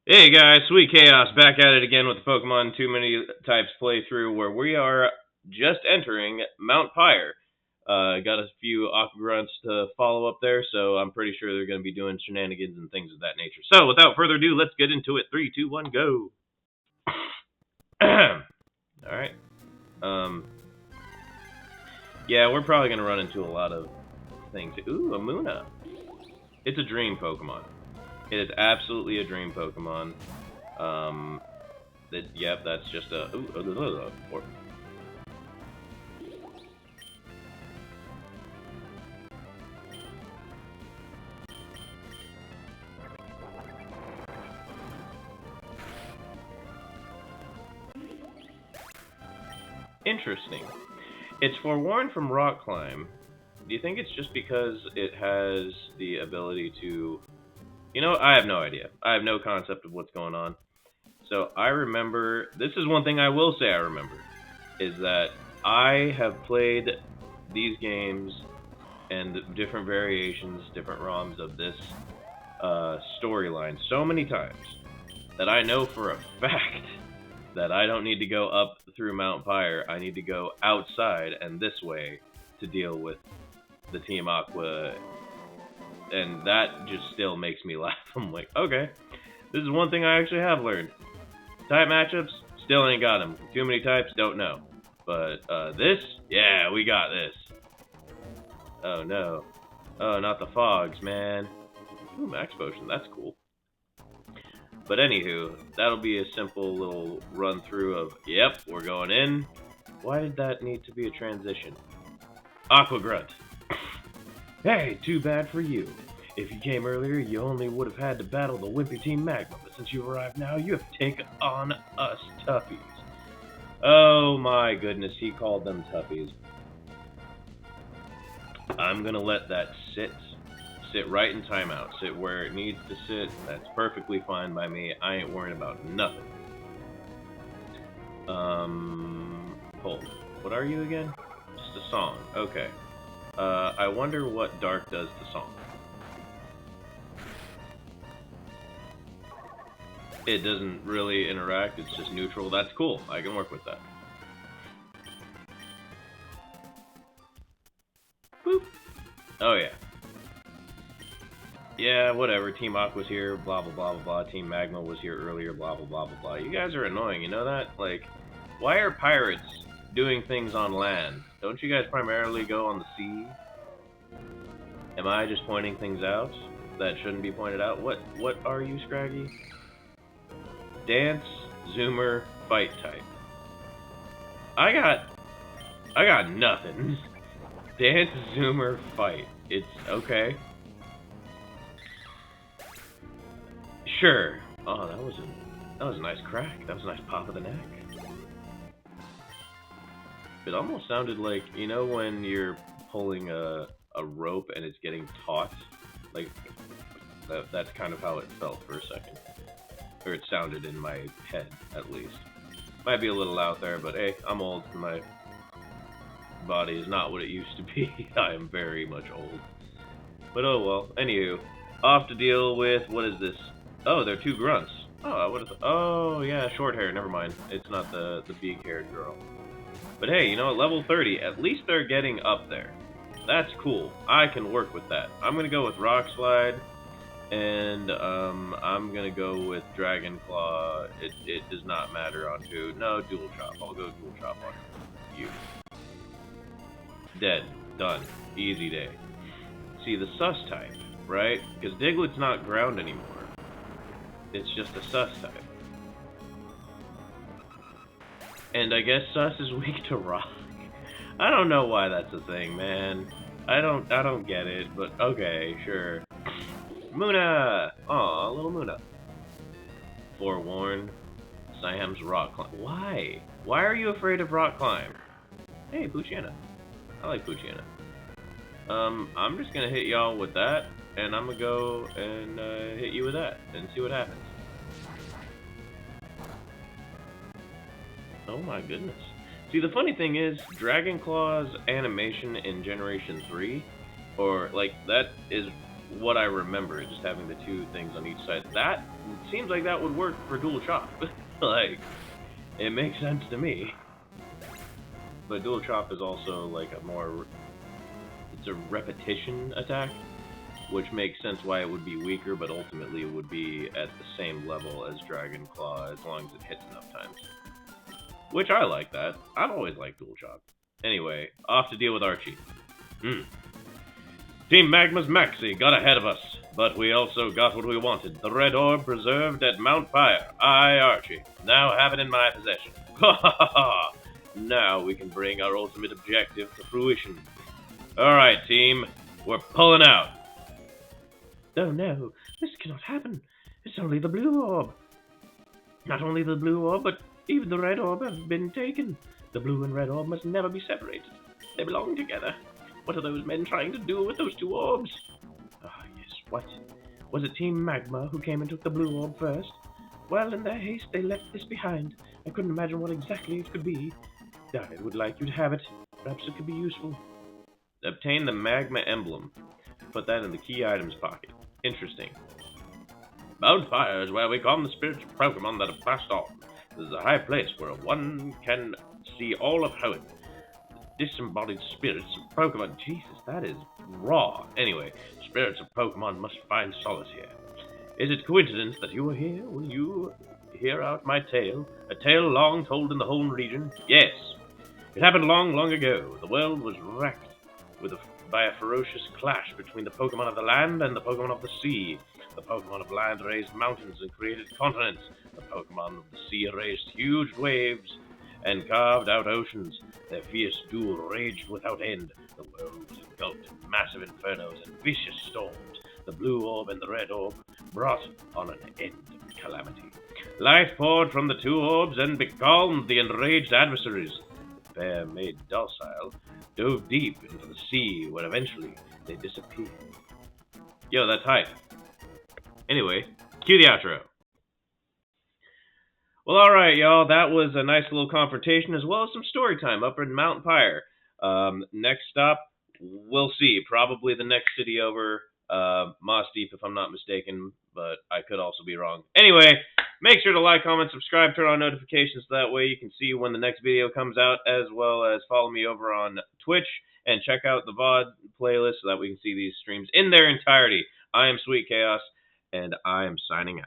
Hey guys, SweetChaos back at it again with the Pokemon Too Many Types playthrough where we are just entering Mount Pyre. Got a few Aqua grunts to follow up there, so I'm pretty sure they're going to be doing shenanigans and things of that nature. So without further ado, let's get into it. 3, 2, 1, go! Alright. Um, yeah, we're probably going to run into a lot of things. Ooh, a Muna. It's a dream Pokemon. It is absolutely a dream Pokemon. Yep, that's just a. Interesting. It's forewarned from Rock Climb. Do you think it's just because it has the ability to. You know, I have no idea. I have no concept of what's going on. So I remember. This is one thing I will say I remember. Is that I have played these games and different variations, different ROMs of this storyline so many times that I know for a fact that I don't need to go up through Mount Pyre. I need to go outside and this way to deal with the Team Aqua, and that just still makes me laugh. I'm like, okay, this is one thing I actually have learned. Type matchups, still ain't got them. Too many types, don't know. But this, yeah, we got this. Oh no. Oh, not the fogs, man. Ooh, max potion, that's cool. But anywho, that'll be a simple little run through of, yep, we're going in. Why did that need to be a transition? Aqua Grunt. Hey, too bad for you. If you came earlier, you only would have had to battle the wimpy Team Magma, but since you arrived now, you have to take on us toughies. Oh my goodness, he called them toughies. I'm gonna let that sit. Sit right in timeout. Sit where it needs to sit. That's perfectly fine by me. I ain't worrying about nothing. Hold. What are you again? Just a song. Okay. I wonder what Dark does to song. It doesn't really interact. It's just neutral. That's cool. I can work with that. Boop. Oh yeah. Yeah, whatever. Team Aqua's here, blah blah blah blah blah. Team Magma was here earlier, blah blah blah blah blah. You guys are annoying, you know that? Like, why are pirates doing things on land? Don't you guys primarily go on the sea? Am I just pointing things out that shouldn't be pointed out? What are you, Scraggy? Dance, Zoomer, fight type. I got nothing. Dance, Zoomer, fight. It's okay. Sure. Oh, that was a nice crack. That was a nice pop of the neck. It almost sounded like, you know, when you're pulling a rope and it's getting taut, like that's kind of how it felt for a second, or it sounded in my head at least. Might be a little out there, but hey, I'm old. My body is not what it used to be. I am very much old. But oh well. Anywho, off to deal with, what is this? Oh, they're two grunts. Oh, I would have. Oh, yeah, short hair. Never mind. It's not the big-haired girl. But hey, you know, at level 30, at least they're getting up there. That's cool. I can work with that. I'm gonna go with Rock Slide, and I'm gonna go with Dragon Claw. It does not matter on who. No, Dual Chop. I'll go Dual Chop on you. Dead. Done. Easy day. See, the Sus type, right? Because Diglett's not ground anymore. It's just a Sus type. And I guess Sus is weak to rock. I don't know why that's a thing, man. I don't get it, but okay, sure. Muna! Aw, little Muna. Forewarned. Sam's Rock Climb. Why? Why are you afraid of Rock Climb? Hey, Poochyena. I like Poochyena. I'm just gonna hit y'all with that, and I'm gonna go and hit you with that, and see what happens. Oh my goodness. See, the funny thing is, Dragon Claw's animation in Generation 3, or, like, that is what I remember, just having the two things on each side. That seems like that would work for dual chop. Like, it makes sense to me. But dual chop is also like it's a repetition attack, which makes sense why it would be weaker, but ultimately it would be at the same level as Dragon Claw as long as it hits enough times. Which I like that. I've always liked dual chop. Anyway, off to deal with Archie. Team Magma's Maxie got ahead of us, but we also got what we wanted. The Red Orb preserved at Mount Pyre. I, Archie, now have it in my possession. Ha ha ha ha! Now we can bring our ultimate objective to fruition. Alright, team, we're pulling out. Oh no, this cannot happen. It's only the blue orb. Not only the blue orb, but even the red orb have been taken. The blue and red orb must never be separated. They belong together. What are those men trying to do with those two orbs? Ah, yes, what? Was it Team Magma who came and took the blue orb first? Well, in their haste, they left this behind. I couldn't imagine what exactly it could be. I would like you to have it. Perhaps it could be useful. Obtain the Magma Emblem. Put that in the key items pocket. Interesting. Mount Pyre is where we calm the spirits of Pokémon that have passed on. This is a high place where one can see all of heaven. Disembodied spirits of Pokémon. Jesus, that is raw. Anyway, spirits of Pokémon must find solace here. Is it coincidence that you are here? Will you hear out my tale? A tale long told in the whole region? Yes. It happened long, long ago. The world was wrecked by a ferocious clash between the Pokémon of the land and the Pokémon of the sea. The Pokémon of land raised mountains and created continents. The Pokémon of the sea raised huge waves and carved out oceans. Their fierce duel raged without end. The world was engulfed in massive infernos and vicious storms. The blue orb and the red orb brought on an end of calamity. Life poured from the two orbs and becalmed the enraged adversaries. The pair, made docile, dove deep into the sea, where eventually they disappeared. Yo, that's hype. Anyway, cue the outro. Well, alright, y'all. That was a nice little confrontation, as well as some story time up in Mount Pyre. Next stop, we'll see. Probably the next city over, Moss Deep, if I'm not mistaken, but I could also be wrong. Anyway, make sure to like, comment, subscribe, turn on notifications. That way you can see when the next video comes out, as well as follow me over on Twitch and check out the VOD playlist so that we can see these streams in their entirety. I am SweetChaos, and I am signing out.